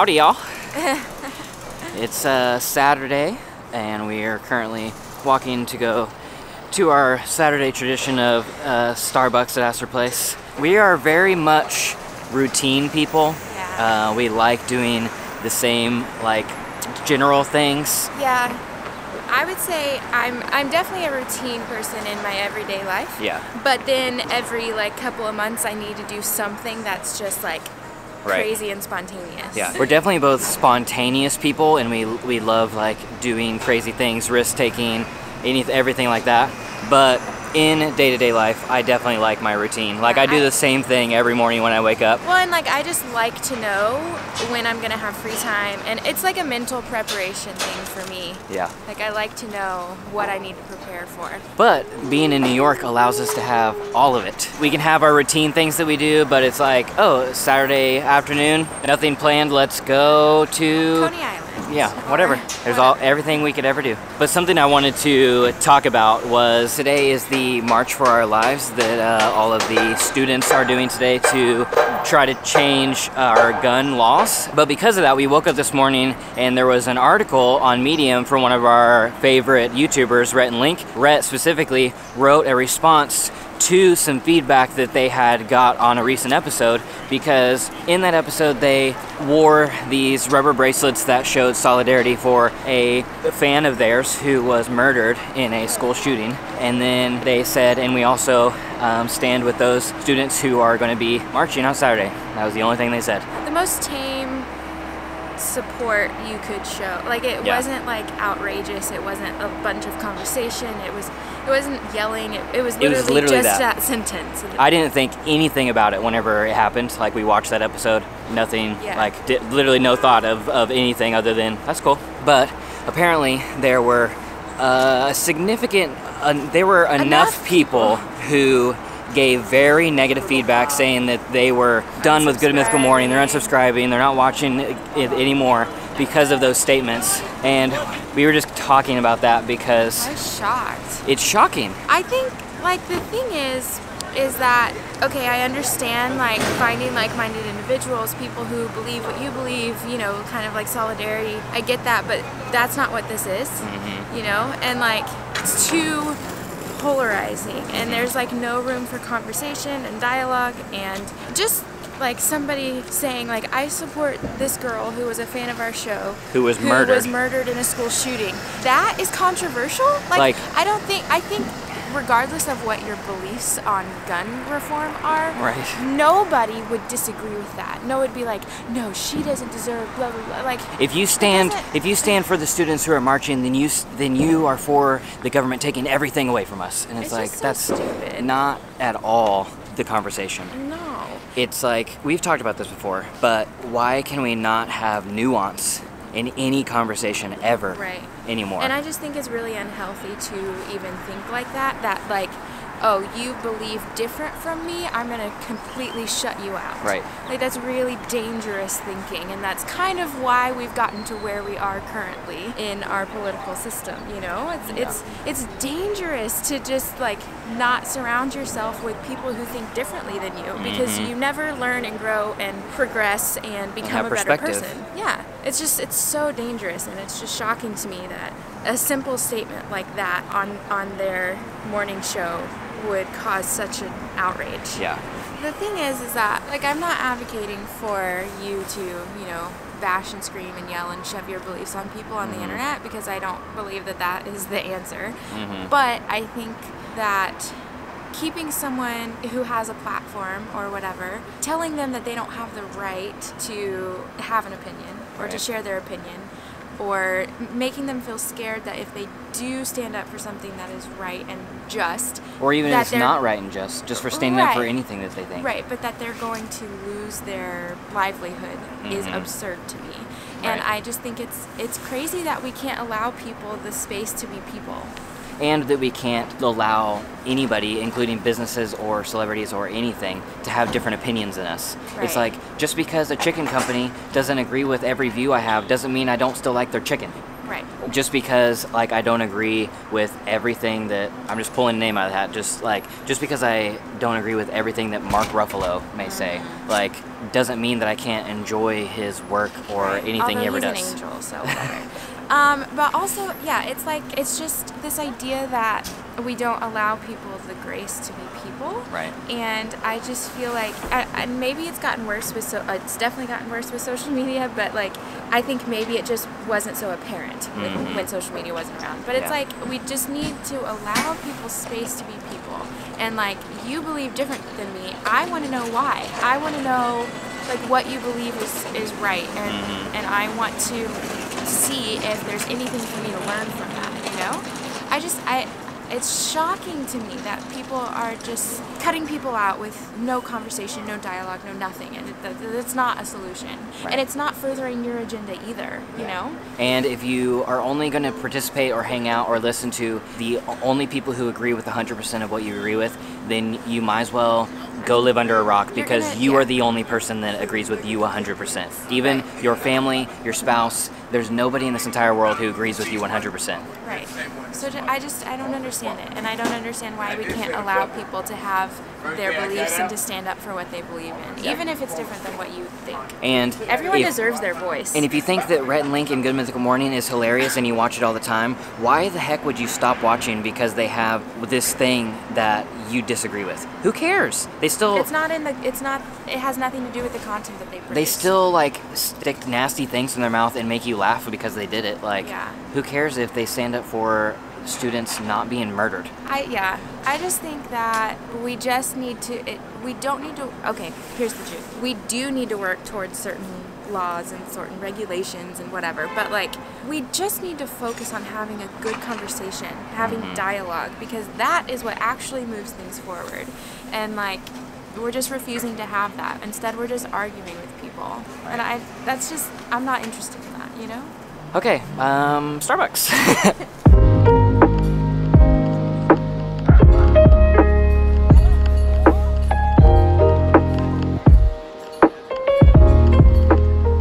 Howdy, y'all. It's Saturday, and we are currently walking to go to our Saturday tradition of Starbucks at Astor Place. We are very much routine people. Yeah. We like doing the same, like, general things. Yeah. I would say I'm definitely a routine person in my everyday life. Yeah. But then every like couple of months I need to do something that's just like crazy and spontaneous. Yeah. We're definitely both spontaneous people, and we love like doing crazy things, risk taking, everything like that. But in day-to-day life, I definitely like my routine. Like, I do the same thing every morning when I wake up. Well, and like I just like to know when I'm gonna have free time, and it's like a mental preparation thing for me. Yeah. Like, I like to know what I need to prepare for. But being in New York allows us to have all of it. We can have our routine things that we do, but it's like, oh, Saturday afternoon, nothing planned, let's go to Coney Island. Yeah, whatever. There's everything we could ever do. But something I wanted to talk about was today is the March for Our Lives that all of the students are doing today to try to change our gun laws. But because of that, we woke up this morning and there was an article on Medium from one of our favorite YouTubers, Rhett and Link. Rhett specifically wrote a response to some feedback that they had got on a recent episode, because in that episode they wore these rubber bracelets that showed solidarity for a fan of theirs who was murdered in a school shooting. And then they said, and we also stand with those students who are going to be marching on Saturday. That was the only thing they said. The most tame support you could show. Like, it wasn't like outrageous, it wasn't a bunch of conversation, it wasn't yelling, it was literally just that sentence. I didn't think anything about it whenever it happened. Like, we watched that episode, nothing, like literally no thought of anything other than that's cool. But apparently there were enough people who gave very negative feedback, saying that they were done with Good Mythical Morning, they're unsubscribing, they're not watching it anymore because of those statements. And we were just talking about that because I was shocked. It's shocking. I think, like, the thing is that, okay, I understand, like, finding like-minded individuals, people who believe what you believe, you know, kind of like solidarity. I get that, but that's not what this is, you know? And, like, it's too polarizing, and there's like no room for conversation and dialogue, and just like somebody saying like, I support this girl who was a fan of our show who was murdered in a school shooting. That is controversial. Like I think regardless of what your beliefs on gun reform are, nobody would disagree with that. No one would be like, no, she doesn't deserve blah blah blah. Like, if you stand for the students who are marching, then you are for the government taking everything away from us. And it's like, that's stupid. Not at all the conversation. No. It's like, we've talked about this before, but why can we not have nuance in any conversation ever anymore? And I just think it's really unhealthy to even think like that. That like, oh, you believe different from me, I'm gonna completely shut you out. Right. Like, that's really dangerous thinking, and that's kind of why we've gotten to where we are currently in our political system, you know? It's dangerous to just like not surround yourself with people who think differently than you, because you never learn and grow and progress and become a better person. Yeah. It's so dangerous, and it's just shocking to me that a simple statement like that on their morning show would cause such an outrage. Yeah. The thing is that, like, I'm not advocating for you to, you know, bash and scream and yell and shove your beliefs on people on the internet, because I don't believe that that is the answer. But I think that keeping someone who has a platform or whatever, telling them that they don't have the right to have an opinion or to share their opinion, or making them feel scared that if they do stand up for something that is right and just, or even if it's not right and just for standing up for anything that they think. Right, but that they're going to lose their livelihood is absurd to me. And I just think it's crazy that we can't allow people the space to be people. And that we can't allow anybody, including businesses or celebrities or anything, to have different opinions than us. It's like, just because a chicken company doesn't agree with every view I have doesn't mean I don't still like their chicken. Right. Just because like I don't agree with everything that I'm just pulling a name out of the hat. Just because I don't agree with everything that Mark Ruffalo may say, like doesn't mean that I can't enjoy his work or anything he ever does. He's an angel, so whatever. But also, yeah, it's just this idea that we don't allow people the grace to be people. Right. And I just feel like, and maybe it's gotten worse with it's definitely gotten worse with social media, but like I think maybe it just wasn't so apparent when social media wasn't around. But it's like we just need to allow people space to be people. And like you believe different than me, I want to know why. I want to know like what you believe is right, and I want to see if there's anything for me to learn from that, you know? It's shocking to me that people are just cutting people out with no conversation, no dialogue, no nothing, and it's not a solution. Right. And it's not furthering your agenda either, you know? And if you are only going to participate or hang out or listen to the only people who agree with 100% of what you agree with, then you might as well go live under a rock, because you are the only person that agrees with you 100%. Even your family, your spouse, there's nobody in this entire world who agrees with you 100%. Right. So I don't understand it, and I don't understand why we can't allow people to have their beliefs and to stand up for what they believe in, even if it's different than what you think. And everyone deserves their voice. And if you think that Rhett and Link in Good Mythical Morning is hilarious and you watch it all the time, why the heck would you stop watching because they have this thing that you disagree with? Who cares? They still... It has nothing to do with the content that they produce. They still, like, stick nasty things in their mouth and make you laugh because they did it. Like, who cares if they stand up for students not being murdered? I just think that we just need to, okay, here's the truth. We do need to work towards certain laws and certain regulations and whatever, but like, we just need to focus on having a good conversation, having dialogue, because that is what actually moves things forward. And like, we're just refusing to have that. Instead, we're just arguing with people. And I'm not interested in that, you know? Okay, Starbucks.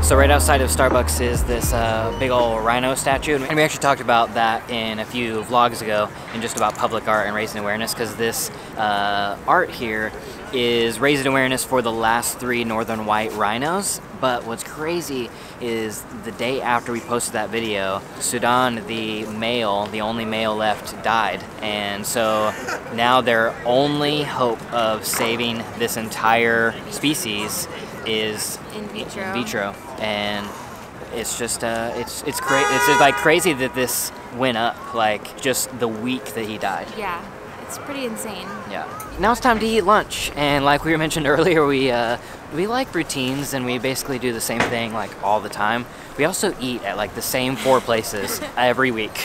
So right outside of Starbucks is this big old rhino statue, and we actually talked about that in a few vlogs ago, and just about public art and raising awareness, because this art here is raising awareness for the last 3 northern white rhinos. But what's crazy is the day after we posted that video, Sudan, the only male left, died. And so now their only hope of saving this entire species is in vitro. And it's just it's just like crazy that this went up like just the week that he died. Yeah, it's pretty insane. Yeah. Now it's time to eat lunch, and like we mentioned earlier, we like routines, and we basically do the same thing like all the time. We also eat at like the same 4 places every week.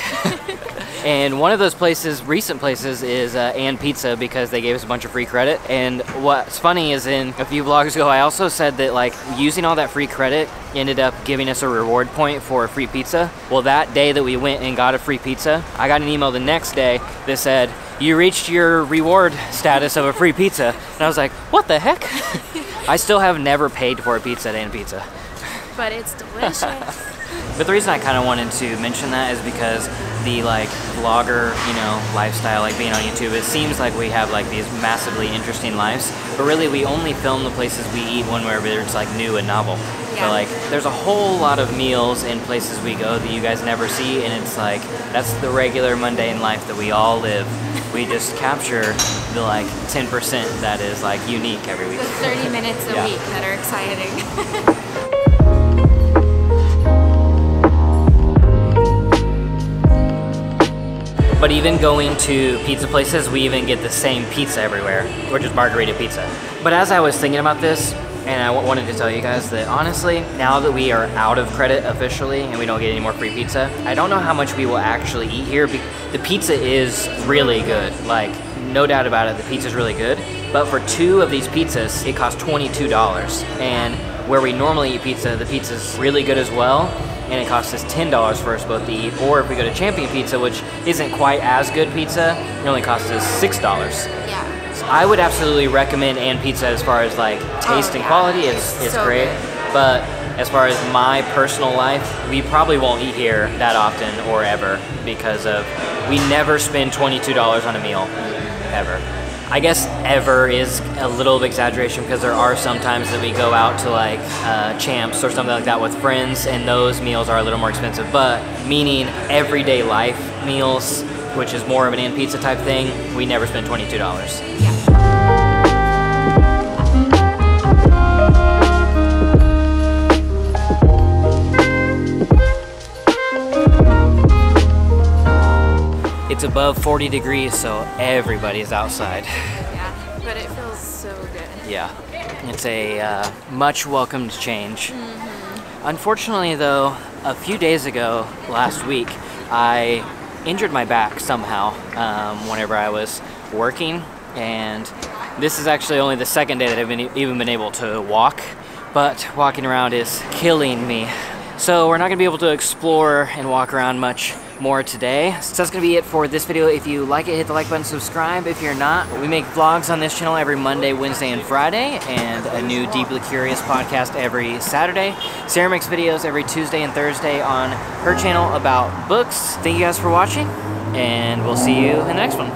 And one of those places, recent places, is And Pizza, because they gave us a bunch of free credit. And what's funny is in a few vlogs ago, I also said that like using all that free credit ended up giving us a reward point for a free pizza. Well, that day that we went and got a free pizza, I got an email the next day that said, "You reached your reward status of a free pizza." And I was like, what the heck? I still have never paid for a pizza at And Pizza. But it's delicious. But the reason I kind of wanted to mention that is because the like vlogger, you know, lifestyle, like being on YouTube, it seems like we have like these massively interesting lives, but really we only film the places we eat when it's like new and novel. Yeah. But like there's a whole lot of meals in places we go that you guys never see, and it's like that's the regular mundane life that we all live. We just capture the like 10% that is like unique every week. The 30 minutes a week that are exciting. But even going to pizza places, we even get the same pizza everywhere, or just margarita pizza. But as I was thinking about this, and I wanted to tell you guys that honestly, now that we are out of credit officially and we don't get any more free pizza, I don't know how much we will actually eat here. The pizza is really good, like no doubt about it, the pizza's really good. But for 2 of these pizzas, it costs $22. And where we normally eat pizza, the pizza's really good as well, and it costs us $10 for us both to eat. Or if we go to Champion Pizza, which isn't quite as good pizza, it only costs us $6. Yeah. So I would absolutely recommend And Pizza as far as like taste and quality. It's so great. Good. But as far as my personal life, we probably won't eat here that often or ever because of we never spend $22 on a meal, ever. I guess ever is a little of exaggeration because there are some times that we go out to like Champs or something like that with friends, and those meals are a little more expensive, but meaning everyday life meals, which is more of an in pizza type thing, we never spend $22. Yeah. It's above 40 degrees, so everybody's outside. Yeah, but it feels so good. Yeah, it's a much welcomed change. Unfortunately though, a few days ago, last week, I injured my back somehow whenever I was working, and this is actually only the second day that I've even been able to walk, but walking around is killing me. So we're not going to be able to explore and walk around much more today. So that's going to be it for this video. If you like it, hit the like button, subscribe. If you're not, we make vlogs on this channel every Monday, Wednesday, and Friday, and a new Deeply Curious podcast every Saturday. Sarah makes videos every Tuesday and Thursday on her channel about books. Thank you guys for watching, and we'll see you in the next one.